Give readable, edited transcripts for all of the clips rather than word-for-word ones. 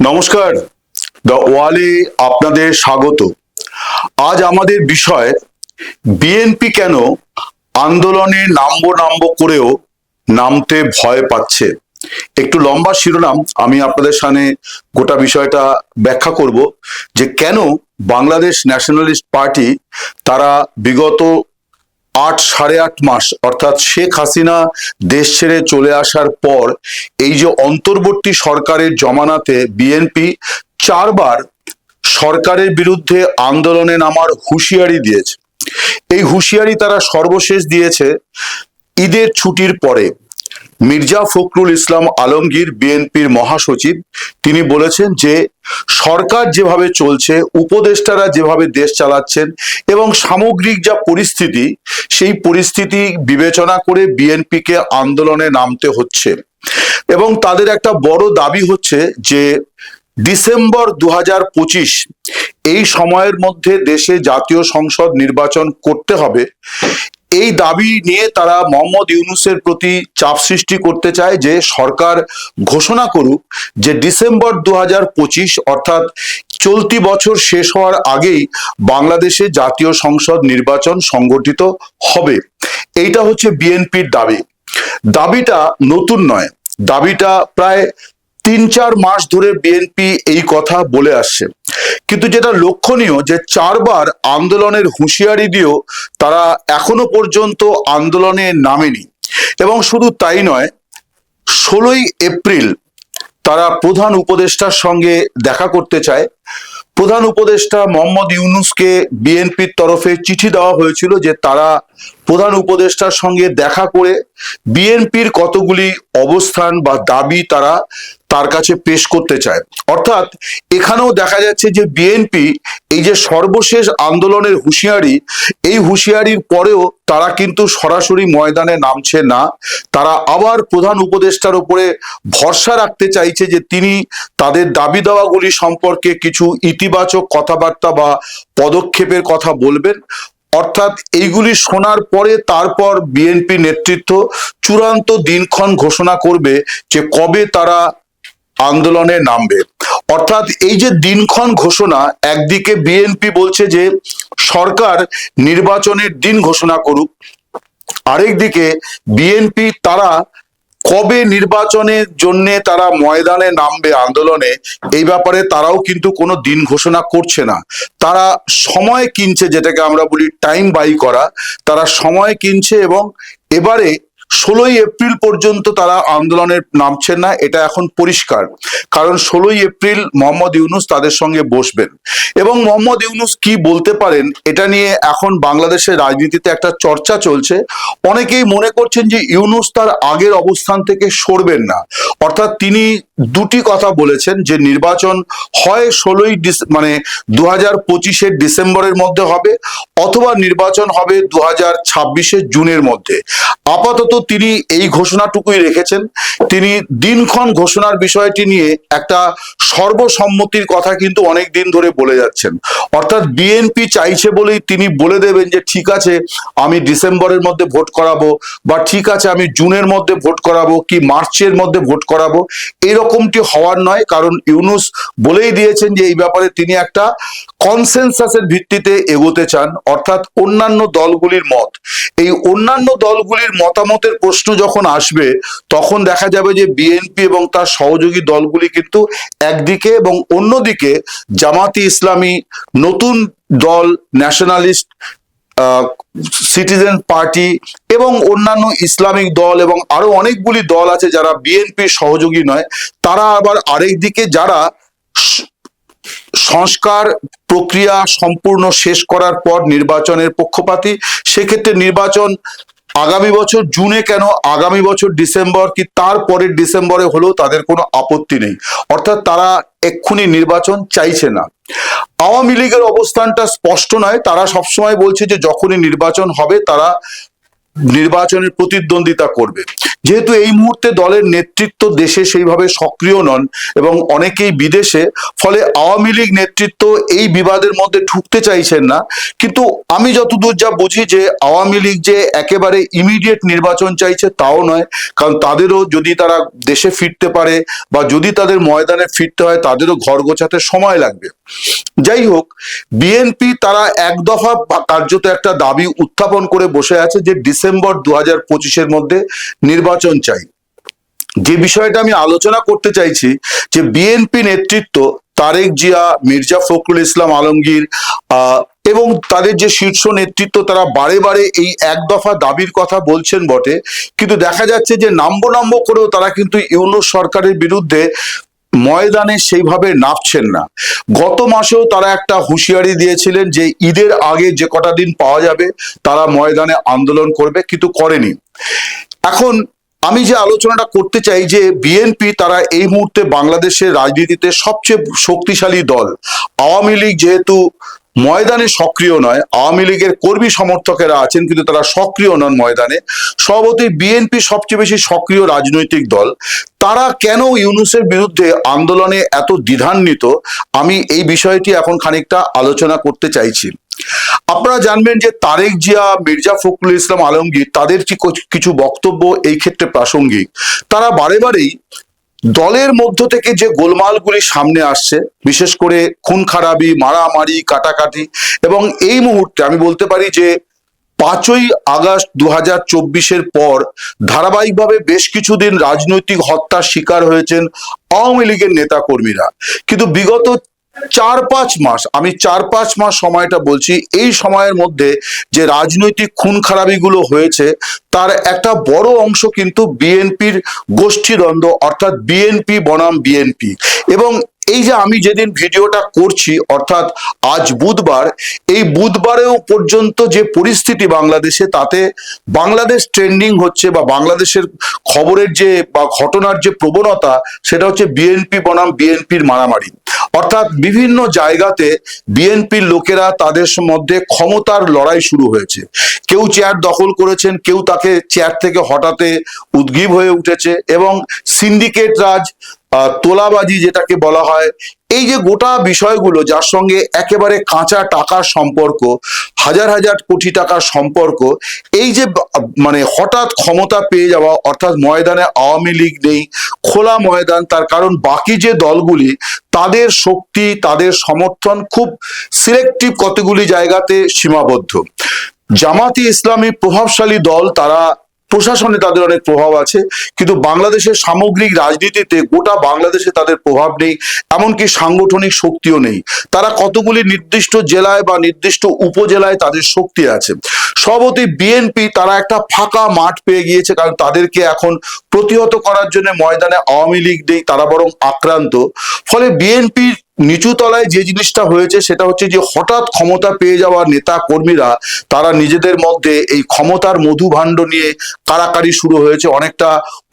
নমস্কার, দ্য ওয়ালে আপনাদের স্বাগত। আজ আমাদের বিষয় বিএনপি কেন আন্দোলনে নামবো করেও নামতে ভয় পাচ্ছে। একটু লম্বা শিরোনাম, আমি আপনাদের সামনে গোটা বিষয়টা ব্যাখ্যা করব যে কেন বাংলাদেশ ন্যাশনালিস্ট পার্টি তারা বিগত 8 সাড়ে 8 মাস অর্থাৎ শেখ হাসিনা দেশ ছেড়ে চলে আসার পর এই যে অন্তর্বর্তী সরকারের জমানাতে বিএনপি 4বার সরকারের বিরুদ্ধে আন্দোলনে নামার হুঁশিয়ারি দিয়েছে। এই হুঁশিয়ারি তারা সর্বশেষ দিয়েছে ঈদের ছুটির পরে। মির্জা ফখরুল ইসলাম আলমগীর বিএনপির মহাসচিব তিনি বলেছেন যে সরকার যেভাবে চলছে, উপদেষ্টারা যেভাবে দেশ চালাচ্ছেন এবং সামগ্রিক যা পরিস্থিতি, সেই পরিস্থিতি বিবেচনা করে বিএনপিকে আন্দোলনে নামতে হচ্ছে। এবং তাদের একটা বড় দাবি হচ্ছে যে ডিসেম্বর 2025 এই সময়ের মধ্যে দেশে জাতীয় সংসদ নির্বাচন করতে হবে। এই দাবি নিয়ে তারা মোহাম্মদ ইউনূসের প্রতি চাপ সৃষ্টি করতে চায় যে সরকার ঘোষণা করুক যে ডিসেম্বর 2025 অর্থাৎ চলতি বছর শেষ হওয়ার আগেই বাংলাদেশে জাতীয় সংসদ নির্বাচন সংগঠিত হবে। এইটা হচ্ছে বিএনপির দাবি। দাবিটা নতুন নয়, দাবিটা প্রায় 3-4 মাস ধরে বিএনপি এই কথা বলে আসছে। কিন্তু যেটা লক্ষণীয় যে 4বার আন্দোলনের হুঁশিয়ারি দিয়েও তারা এখনো পর্যন্ত আন্দোলনে নামেনি। এবং শুধু তাই নয়, 16ই এপ্রিল তারা প্রধান উপদেষ্টার সঙ্গে দেখা করতে চায়। প্রধান উপদেষ্টা মোহাম্মদ ইউনূসকে বিএনপির তরফে চিঠি দেওয়া হয়েছিল যে তারা প্রধান উপদেষ্টার সঙ্গে দেখা করে বিএনপির কতগুলি অবস্থান বা দাবি তারা তার কাছে পেশ করতে চায়। অর্থাৎ এখানেও দেখা যাচ্ছে যে বিএনপি এই যে সর্বশেষ আন্দোলনের হুঁশিয়ারি, এই হুঁশিয়ারির পরেও তারা কিন্তু সরাসরি ময়দানে নামছে না। তারা আবার প্রধান উপদেষ্টার উপরে ভরসা রাখতে চাইছে যে তিনি তাদের দাবি দাওয়াগুলি সম্পর্কে কিছু ইতিবাচক কথাবার্তা বা পদক্ষেপের কথা বলবেন। অর্থাৎ এইগুলি শোনার পরে তারপর বিএনপি নেতৃত্ব চূড়ান্ত দিনক্ষণ ঘোষণা করবে যে কবে তারা আন্দোলনে নামবে। অর্থাৎ এই যে দিনক্ষণ ঘোষণা, একদিকে বিএনপি বলছে যে সরকার নির্বাচনের দিন ঘোষণা করুক, আরেকদিকে বিএনপি তারা কবে নির্বাচনের জন্য তারা ময়দানে নামবে আন্দোলনে, এই ব্যাপারে তারাও কিন্তু কোনো দিন ঘোষণা করছে না। তারা সময় কিনছে, যেটাকে আমরা বলি টাইম বাই করা। তারা সময় কিনছে এবং এবারে 16ই এপ্রিল পর্যন্ত তারা আন্দোলনে নামছেন না, এটা এখন পরিষ্কার। কারণ 16ই এপ্রিল মোহাম্মদ ইউনূস তাদের সঙ্গে বসবেন এবং মোহাম্মদ ইউনূস কি বলতে পারেন এটা নিয়ে এখন বাংলাদেশের রাজনীতিতে একটা চর্চা চলছে। অনেকেই মনে করছেন যে ইউনূস তার আগের অবস্থান থেকে সরবেন না। অর্থাৎ তিনি দুটি কথা বলেছেন যে নির্বাচন হয় 2025-এর ডিসেম্বরের মধ্যে হবে, অথবা নির্বাচন হবে 2026-এর জুনের মধ্যে। আপাতত তিনি এই ঘোষণাটুকুই রেখেছেন। তিনি দিনক্ষণ ঘোষণার বিষয়টি নিয়ে একটা সর্বসম্মতির কথা কিন্তু অনেক দিন ধরে বলে যাচ্ছেন। অর্থাৎ বিএনপি চাইছে বলেই তিনি বলে দেবেন যে ঠিক আছে আমি ডিসেম্বরের মধ্যে ভোট করাবো, বা ঠিক আছে আমি জুনের মধ্যে ভোট করাবো, কি মার্চের মধ্যে ভোট করাবো। এরকমটি হওয়ার নয়, কারণ ইউনূস বলেই দিয়েছেন যে এই ব্যাপারে তিনি একটা কনসেনসাসের ভিত্তিতে এগোতে চান। অর্থাৎ অন্যান্য দলগুলির মত, এই অন্যান্য দলগুলির মতামতের প্রশ্ন যখন আসবে তখন দেখা যাবে যে বিএনপি এবং তার সহযোগী দলগুলি কিন্তু একদিকে এবং অন্যদিকে জামাতি ইসলামী, নতুন দল ন্যাশনালিস্ট সিটিজেন পার্টি এবং অন্যান্য ইসলামিক দল এবং আরো অনেকগুলি দল আছে যারা বিএনপির সহযোগী নয়, তারা আবার আরেক দিকে যারা সংস্কার প্রক্রিয়া সম্পূর্ণ শেষ করার পর নির্বাচনের পক্ষপাতী। সেক্ষেত্রে নির্বাচন আগামী বছর জুনে কেন, আগামী বছর ডিসেম্বর কি তার পরের ডিসেম্বরে হলেও তাদের কোনো আপত্তি নেই। অর্থাৎ তারা এক্ষুনি নির্বাচন চাইছে না। আওয়ামী লীগের অবস্থানটা স্পষ্ট নয়, তারা সবসময় বলছে যে যখনই নির্বাচন হবে তারা নির্বাচনের প্রতিদ্বন্দ্বিতা করবে। যেহেতু এই মুহূর্তে দলের নেতৃত্ব দেশে সেইভাবে সক্রিয় নন এবং অনেকেই বিদেশে, ফলে আওয়ামী লীগ নেতৃত্ব এই বিবাদের মধ্যে ঢুকতে চাইছেন না। কিন্তু আমি যতদূর যা বুঝি যে আওয়ামী লীগ যে একেবারে ইমিডিয়েট নির্বাচন চাইছে তাও নয়, কারণ তাদেরও যদি তারা দেশে ফিরতে পারে বা যদি তাদের ময়দানে ফিরতে হয় তাদেরও ঘর গোছাতে সময় লাগবে। যাই হোক, বিএনপি তারা এক দফা কার্যত একটা দাবি উত্থাপন করে বসে আছে যে ডিসেম্বর 2025-এর মধ্যে নির্বাচন চাই। যে বিষয়টা আমি আলোচনা করতে চাইছি যে বিএনপি নেতৃত্ব তারেক জিয়া, মির্জা ফখরুল ইসলাম আলমগীর এবং তাদের যে শীর্ষ নেতৃত্ব তারা বারে বারে এই এক দফা দাবির কথা বলছেন বটে, কিন্তু দেখা যাচ্ছে যে নাম্ব করেও তারা কিন্তু ইউনূস সরকারের বিরুদ্ধে ময়দানে সেইভাবে নামছেন না। গত মাসেও তারা একটা হুঁশিয়ারি দিয়েছিলেন যে ঈদের আগে যে কটা দিন পাওয়া যাবে তারা ময়দানে আন্দোলন করবে, কিন্তু করেনি। এখন আমি যে আলোচনাটা করতে চাই যে বিএনপি তারা এই মুহূর্তে বাংলাদেশের রাজনীতিতে সবচেয়ে শক্তিশালী দল। আওয়ামী লীগ যেহেতু ময়দানে সক্রিয় নয়, আওয়ামী লীগের কর্মী সমর্থকেরা আছেন কিন্তু তারা সক্রিয় নন ময়দানে, স্বভাবতই বিএনপি সবচেয়ে বেশি সক্রিয় রাজনৈতিক দল। তারা কেন ইউনূসের বিরুদ্ধে আন্দোলনে এত দ্বিধান্বিত, আমি এই বিষয়টি এখন খানিকটা আলোচনা করতে চাইছি। আপনারা জানবেন যে তারেক জিয়া, মির্জা ফখরুল ইসলাম আলমগীর তাদের কিছু বক্তব্য এই ক্ষেত্রে প্রাসঙ্গিক। তারা বারে বারেই দলের মধ্য থেকে যে গোলমালগুলি সামনে আসছে, বিশেষ করে খুন খারাপি, মারামারি, কাটাকাটি, এবং এই মুহূর্তে আমি বলতে পারি যে 5ই আগস্ট 2024-এর পর ধারাবাহিকভাবে বেশ কিছুদিন রাজনৈতিক হত্যার শিকার হয়েছেন আওয়ামী লীগের নেতা কর্মীরা। কিন্তু বিগত 4-5 মাস, আমি 4-5 মাস সময়টা বলছি, এই সময়ের মধ্যে যে রাজনৈতিক খুন খারাপিগুলো হয়েছে তার একটা বড় অংশ কিন্তু বিএনপির গোষ্ঠীদ্বন্দ্ব, অর্থাৎ বিএনপি বনাম বিএনপি। এবং এই যে আমি যেদিন ভিডিওটা করছি অর্থাৎ আজ বুধবার, এই বুধবারেও পর্যন্ত যে পরিস্থিতি বাংলাদেশে, তাতে বাংলাদেশ ট্রেন্ডিং হচ্ছে বা বাংলাদেশের খবরের যে বা ঘটনার যে প্রবণতা সেটা হচ্ছে বিএনপি বনাম বিএনপির মারামারি। অর্থাৎ বিভিন্ন জায়গাতে বিএনপির লোকেরা তাদের মধ্যে ক্ষমতার লড়াই শুরু হয়েছে। কেউ চেয়ার দখল করেছেন, কেউ তাকে চেয়ার থেকে হটাতে উদ্গ্রীব হয়ে উঠেছে, এবং সিন্ডিকেট রাজ, তোলাবাজি যেটাকে বলা হয়, এই যে গোটা বিষয়গুলো যার সঙ্গে একেবারে কাঁচা টাকার সম্পর্ক, হাজার হাজার কোটি টাকার সম্পর্ক, এই যে মানে হঠাৎ ক্ষমতা পেয়ে যাওয়া, অর্থাৎ ময়দানে আওয়ামী লীগ নেই, খোলা ময়দান, তার কারণ বাকি যে দলগুলি তাদের শক্তি, তাদের সমর্থন খুব সিলেক্টিভ কতগুলি জায়গাতে সীমাবদ্ধ। জামাতি ইসলামী প্রভাবশালী দল, তারা প্রশাসনে তাদের অনেক প্রভাব আছে, কিন্তু বাংলাদেশের সামগ্রিক রাজনীতিতে গোটা বাংলাদেশে তাদের প্রভাব নেই, এমনকি সাংগঠনিক শক্তিও নেই। তারা কতগুলি নির্দিষ্ট জেলায় বা নির্দিষ্ট উপজেলায় তাদের শক্তি আছে। সবতই বিএনপি তারা একটা ফাঁকা মাঠ পেয়ে গিয়েছে, কারণ তাদেরকে এখন প্রতিহত করার জন্য ময়দানে আওয়ামী লীগ নেই, তারা বরং আক্রান্ত। ফলে বিএনপির নিচু তলায় যে জিনিসটা হয়েছে সেটা হচ্ছে যে হঠাৎ ক্ষমতা পেয়ে যাওয়া নেতা কর্মীরা তারা নিজেদের মধ্যে এই ক্ষমতার মধুভাণ্ড নিয়ে কাড়াকাড়ি শুরু হয়েছে, অনেকটা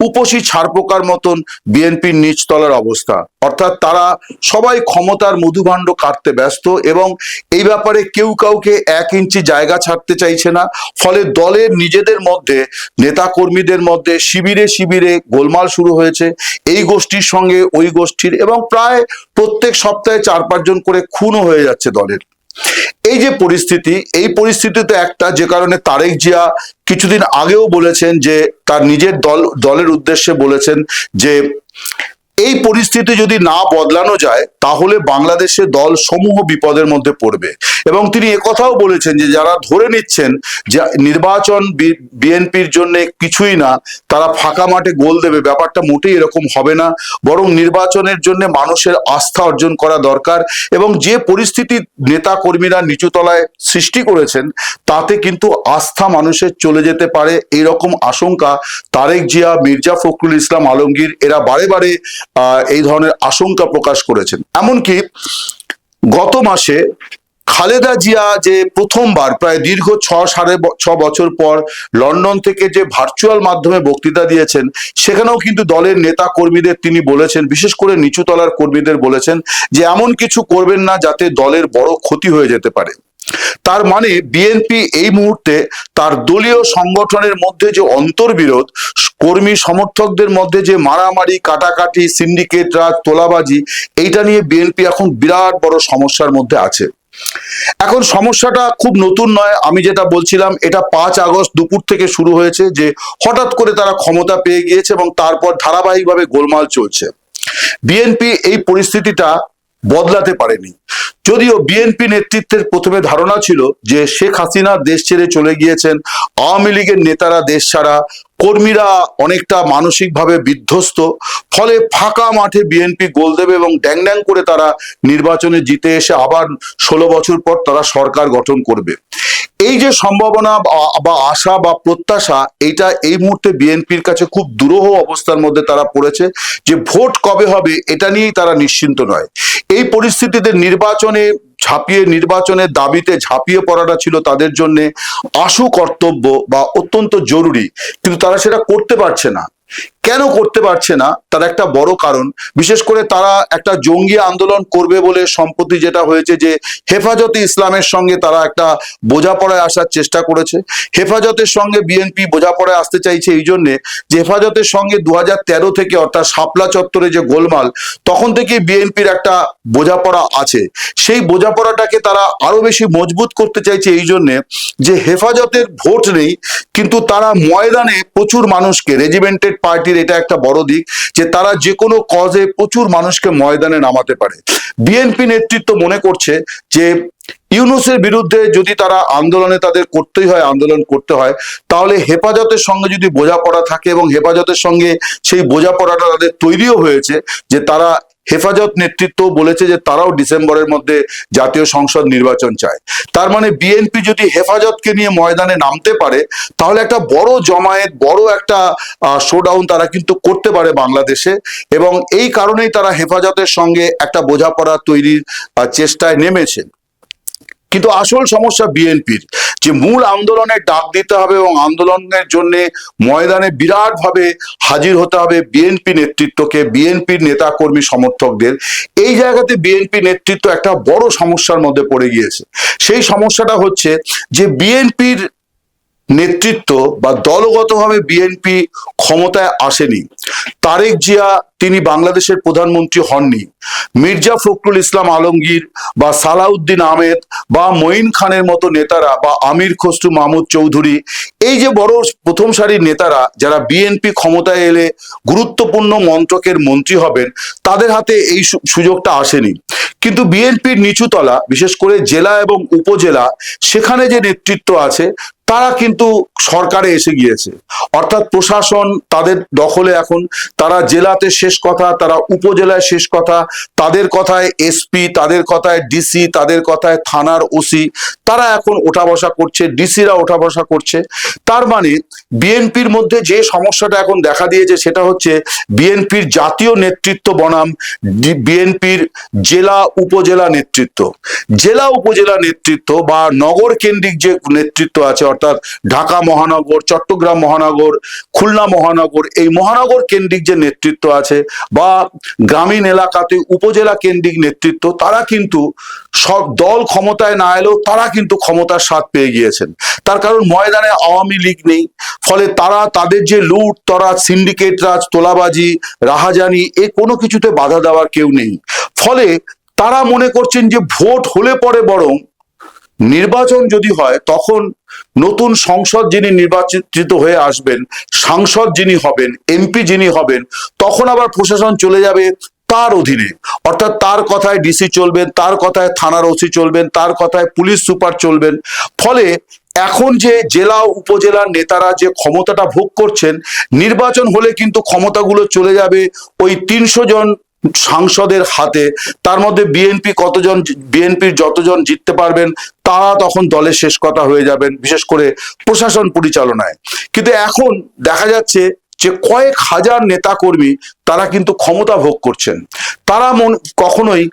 উপসী ছারপোকার মতন বিএনপির নিচতলার অবস্থা। অর্থাৎ তারা সবাই ক্ষমতার মধুভাণ্ড কাটতে ব্যস্ত এবং এই ব্যাপারে কেউ কাউকে 1 ইঞ্চি জায়গা ছাড়তে চাইছে না। ফলে দলের নিজেদের মধ্যে, নেতা কর্মীদের মধ্যে শিবিরে শিবিরে গোলমাল শুরু হয়েছে, এই গোষ্ঠীর সঙ্গে ওই গোষ্ঠীর, এবং প্রায় প্রত্যেক সপ্তাহে 4-5 জন করে খুনও হয়ে যাচ্ছে দলের। এই যে পরিস্থিতি, এই পরিস্থিতিতে একটা যে কারণে তারেক জিয়া কিছুদিন আগেও বলেছেন যে তার নিজের দলের উদ্দেশ্যে বলেছেন যে এই পরিস্থিতি যদি না বদলানো যায় তাহলে বাংলাদেশে দল সমূহ বিপদের মধ্যে পড়বে। এবং তিনি একথাও বলেছেন যে যারা ধরে নিচ্ছেন যে নির্বাচন বিএনপির জন্য কিছুই না, তারা ফাঁকা মাঠে গোল দেবে, ব্যাপারটা মোটেই এরকম হবে না, বরং নির্বাচনের জন্য মানুষের আস্থা অর্জন করা দরকার। এবং যে পরিস্থিতি নেতা কর্মীরা নিচুতলায় সৃষ্টি করেছেন তাতে কিন্তু আস্থা মানুষের চলে যেতে পারে, এইরকম আশঙ্কা তারেক জিয়া, মির্জা ফখরুল ইসলাম আলমগীর এরা বারে বারে এই ধরনের আশঙ্কা প্রকাশ করেছেন। এমনকি গত মাসে খালেদা জিয়া যে প্রথমবার প্রায় দীর্ঘ 6.5 বছর পর লন্ডন থেকে যে ভার্চুয়াল মাধ্যমে বক্তৃতা দিয়েছেন, সেখানেও কিন্তু দলের নেতা কর্মীদের তিনি বলেছেন, বিশেষ করে নিচুতলার কর্মীদের বলেছেন যে এমন কিছু করবেন না যাতে দলের বড় ক্ষতি হয়ে যেতে পারে। তার মানে বিএনপি এই মুহূর্তে তার দলীয় সংগঠনের মধ্যে যে অন্তর্বিরোধ, কর্মী সমর্থকদের মধ্যে যে মারামারি কাটাকাটি, সিন্ডিকেট রাজ, তোলাবাজি, এইটা নিয়ে বিএনপি এখন বিরাট বড় সমস্যার মধ্যে আছে। এখন সমস্যাটা খুব নতুন নয়, আমি যেটা বলছিলাম এটা 5 আগস্ট দুপুর থেকে শুরু হয়েছে, যে হঠাৎ করে তারা ক্ষমতা পেয়ে গিয়েছে এবং তারপর ধারাবাহিকভাবে গোলমাল চলছে। বিএনপি এই পরিস্থিতিটা বদলাতে পারেনি। যদিও বিএনপি নেতৃত্বের প্রথমে ধারণা ছিল যে শেখ হাসিনা দেশ ছেড়ে চলে গিয়েছেন, আওয়ামী লীগের নেতারা দেশ ছাড়া, কর্মীরা অনেকটা মানসিকভাবে বিধ্বস্ত, ফলে ফাঁকা মাঠে বিএনপি গোল দেবে এবং ড্যাং ড্যাং করে তারা নির্বাচনে জিতে এসে আবার 16 বছর পর তারা সরকার গঠন করবে। এই যে সম্ভাবনা বা আশা বা প্রত্যাশা, এইটা এই মুহূর্তে বিএনপির কাছে খুব দুরূহ অবস্থার মধ্যে তারা পড়েছে, যে ভোট কবে হবে এটা নিয়েই তারা নিশ্চিন্ত নয়। এই পরিস্থিতিতে নির্বাচনের দাবিতে ঝাঁপিয়ে পড়াটা ছিল তাদের জন্য আশু কর্তব্য বা অত্যন্ত জরুরি, কিন্তু তারা সেটা করতে পারছে না। কেন করতে পারছে না, তার একটা বড় কারণ, বিশেষ করে তারা একটা জঙ্গি আন্দোলন করবে বলে সম্প্রতি যেটা হয়েছে, যে হেফাজতে ইসলামের সঙ্গে তারা একটা বোঝাপড়ায় আসার চেষ্টা করেছে। হেফাজতের সঙ্গে বিএনপি বোঝাপড়ায় আসতে চাইছে এই জন্যে যে হেফাজতের সঙ্গে 2013 থেকে, অর্থাৎ শাপলা চত্বরে যে গোলমাল, তখন থেকে বিএনপির একটা বোঝাপড়া আছে। সেই বোঝাপড়াটাকে তারা আরো বেশি মজবুত করতে চাইছে এই জন্যে যে হেফাজতের ভোট নেই, কিন্তু তারা ময়দানে প্রচুর মানুষকে, রেজিমেন্টেড পার্টির এটা একটা বড় দিক যে তারা যে কোনো কজে প্রচুর মানুষকে ময়দানে নামাতে পারে। বিএনপি নেতৃত্ব মনে করছে যে ইউনূসের বিরুদ্ধে যদি তারা তাদের আন্দোলন করতে হয়, তাহলে হেফাজতের সঙ্গে যদি বোঝাপড়া থাকে, এবং হেফাজতের সঙ্গে সেই বোঝাপড়াটা তাদের তৈরিও হয়েছে, যে তারা হেফাজত নেতৃত্ব বলেছে যে তারাও ডিসেম্বরের মধ্যে জাতীয় সংসদ নির্বাচন চায়। তার মানে বিএনপি যদি হেফাজতকে নিয়ে ময়দানে নামতে পারে, তাহলে একটা বড় জমায়েত, বড় একটা শোডাউন তারা কিন্তু করতে পারে বাংলাদেশে, এবং এই কারণেই তারা হেফাজতের সঙ্গে একটা বোঝাপড়া তৈরির চেষ্টায় নেমেছে। কিন্তু আসল সমস্যা বিএনপির, যে মূল আন্দোলনের ডাক দিতে হবে এবং আন্দোলনের জন্য ময়দানে বিরাট ভাবে হাজির হতে হবে বিএনপি নেতৃত্বকে, বিএনপির নেতা কর্মী সমর্থকদের। এই জায়গাতে বিএনপি নেতৃত্ব একটা বড় সমস্যার মধ্যে পড়ে গিয়েছে। সেই সমস্যাটা হচ্ছে যে বিএনপির নেতৃত্ব বা দলগতভাবে বিএনপি ক্ষমতায় আসেনি। তারেক জিয়া তিনি বাংলাদেশের প্রধানমন্ত্রী হননি। মির্জা ফখরুল ইসলাম আলমগীর বা সালাউদ্দিন আহমেদ বা মঈন খানের মতো নেতারা বা আমির খসরু মাহমুদ চৌধুরী, এই যে বড় প্রথম সারির নেতারা যারা বিএনপি ক্ষমতায় এলে গুরুত্বপূর্ণ মন্ত্রকের মন্ত্রী হবেন, তাদের হাতে এই সুযোগটা আসেনি। কিন্তু বিএনপির নিচুতলা, বিশেষ করে জেলা এবং উপজেলা, সেখানে যে নেতৃত্ব আছে তারা কিন্তু সরকারে এসে গিয়েছে, অর্থাৎ প্রশাসন তাদের দখলে। এখন তারা জেলাতে শেষ কথা, তারা উপজেলায় শেষ কথা, তাদের কথায় এসপি, তাদের কথায় ডিসি, তাদের কথায় থানার ওসি, তারা এখন ওঠা বসা করছে, ডিসিরা ওঠা বসা করছে। তার মানে বিএনপির মধ্যে যে সমস্যাটা এখন দেখা দিয়েছে সেটা হচ্ছে বিএনপির জাতীয় নেতৃত্ব বনাম বিএনপির জেলা উপজেলা নেতৃত্ব। জেলা উপজেলা নেতৃত্ব বা নগর কেন্দ্রিক যে নেতৃত্ব আছে, অর্থাৎ ঢাকা মহানগর, চট্টগ্রাম মহানগর, খুলনা মহানগর, এই মহানগর কেন্দ্রিক যে নেতৃত্ব আছে বা গ্রামীণ এলাকাতে উপজেলা কেন্দ্রিক নেতৃত্ব, তারা কিন্তু সব দল ক্ষমতায় না এলেও তারা কিন্তু ক্ষমতার স্বাদ পেয়ে গিয়েছেন। তার কারণ ময়দানে আওয়ামী লীগ নেই, ফলে তারা তাদের যে লুট তরাজ, সিন্ডিকেট রাজ, তোলাবাজি, রাহাজানি, এ কোনো কিছুতে বাধা দেওয়ার কেউ নেই। ফলে তারা মনে করছেন যে ভোট হলে পরে বরং নির্বাচন যদি হয়, তখন নতুন সংসদ যিনি নির্বাচিত হয়ে আসবেন, সাংসদ যিনি হবেন, এমপি যিনি হবেন, তখন আবার প্রশাসন চলে যাবে তার অধীনে, অর্থাৎ তার কথায় ডিসি চলবেন, তার কথায় থানার ওসি চলবেন, তার কথায় পুলিশ সুপার চলবেন। ফলে এখন যে জেলা উপজেলার নেতারা যে ক্ষমতাটা ভোগ করছেন, নির্বাচন হলে কিন্তু ক্ষমতাগুলো চলে যাবে ওই 300 জন সাংসদের হাতে। তার মধ্যে বিএনপির যতজন জিততে পারবেন তারা তখন দলের শেষ কথা হয়ে যাবেন, বিশেষ করে প্রশাসন পরিচালনায়। কিন্তু এখন দেখা যাচ্ছে যে কয়েক হাজার নেতাকর্মী তারা কিন্তু ক্ষমতা ভোগ করছেন। তারা কখনোই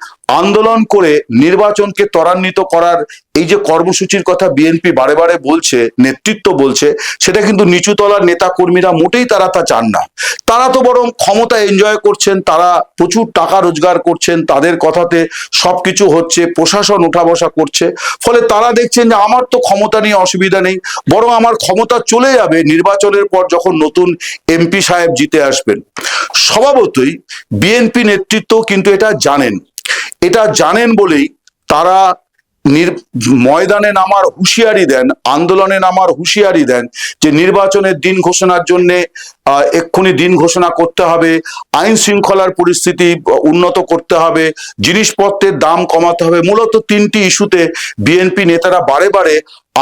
আন্দোলন করে নির্বাচনকে ত্বরান্বিত করার এই যে কর্মসূচির কথা বিএনপি বারে বারে বলছে, নেতৃত্ব বলছে, সেটা কিন্তু নিচুতলার নেতা কর্মীরা মোটেই তারা তা চান না। তারা তো বরং ক্ষমতা এনজয় করছেন, তারা প্রচুর টাকা রোজগার করছেন, তাদের কথাতে সবকিছু হচ্ছে, প্রশাসন উঠা বসা করছে। ফলে তারা দেখছেন যে আমার তো ক্ষমতা নিয়ে অসুবিধা নেই, বরং আমার ক্ষমতা চলে যাবে নির্বাচনের পর যখন নতুন এমপি সাহেব জিতে আসবেন। স্বভাবতই বিএনপি নেতৃত্ব কিন্তু এটা জানেন বলেই তারা ময়দানে নামার হুঁশিয়ারি দেন, আন্দোলনে নামার হুঁশিয়ারি দেন যে নির্বাচনের দিন ঘোষণার জন্য এক্ষুনি দিন ঘোষণা করতে হবে, আইন শৃঙ্খলার পরিস্থিতি উন্নত করতে হবে, জিনিসপত্রের দাম কমাতে হবে। মূলত তিনটি ইস্যুতে বিএনপি নেতারা বারে বারে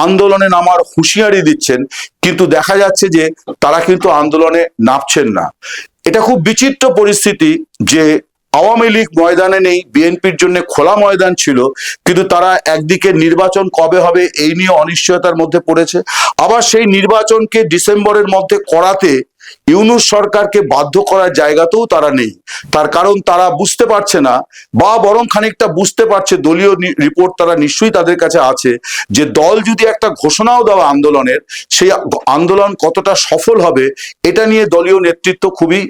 আন্দোলনে নামার হুঁশিয়ারি দিচ্ছেন, কিন্তু দেখা যাচ্ছে যে তারা কিন্তু আন্দোলনে নামছেন না। এটা খুব বিচিত্র পরিস্থিতি যে আওয়ামী লীগ ময়দানে নেই, বিএনপির জন্য খোলা ময়দান ছিল, কিন্তু তারা একদিকে নির্বাচন কবে হবে এই নিয়ে অনিশ্চয়তার মধ্যে পড়েছে, আবার সেই নির্বাচনকে ডিসেম্বরের মধ্যে করাতে ইউনূস সরকারকে বাধ্য করার জায়গাতেও তারা নেই। তার কারণ তারা বুঝতে পারছে না, বা বরং খানিকটা বুঝতে পারছে, দলীয় রিপোর্ট তারা নিশ্চয়ই তাদের কাছে আছে, যে দল যদি একটা ঘোষণাও দেওয়া আন্দোলনের, সেই আন্দোলন কতটা সফল হবে এটা নিয়ে দলীয় নেতৃত্ব খুবই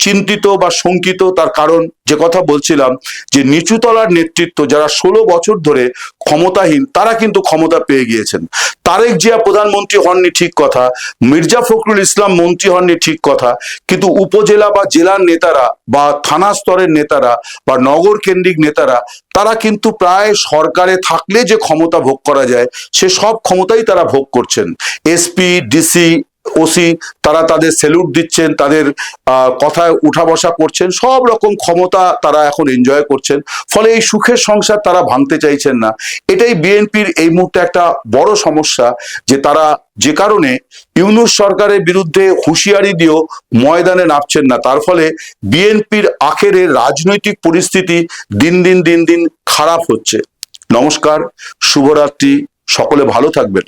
চিন্তিত বা শঙ্কিত। তার কারণ যে কথা বলছিলাম, যে নিচুতলার নেতৃত্ব যারা 16 বছর ধরে ক্ষমতাহীন, তারা কিন্তু ক্ষমতা পেয়ে গিয়েছেন। তারেক জিয়া প্রধানমন্ত্রী হননি ঠিক কথা, মির্জা ফখরুল ইসলাম মন্ত্রী হননি ঠিক কথা, কিন্তু উপজেলা বা জেলার নেতারা বা থানা স্তরের নেতারা বা নগর কেন্দ্রিক নেতারা, তারা কিন্তু প্রায় সরকারে থাকলে যে ক্ষমতা ভোগ করা যায় সে সব ক্ষমতাই তারা ভোগ করছেন। এসপি, ডিসি, ওসি, তারা তাদের স্যালুট দিচ্ছেন, তাদের কথায় উঠা বসা করছেন, সব রকম ক্ষমতা তারা এখন এনজয় করছেন। ফলে এই সুখের সংসার তারা ভাঙতে চাইছেন না। এটাই বিএনপির এই মুহূর্তে একটা বড় সমস্যা, যে তারা যে কারণে ইউনূস সরকারের বিরুদ্ধে হুঁশিয়ারি দিয়েও ময়দানে নামছেন না। তার ফলে বিএনপির আখেরে রাজনৈতিক পরিস্থিতি দিন দিন খারাপ হচ্ছে। নমস্কার, শুভরাত্রি, সকলে ভালো থাকবেন।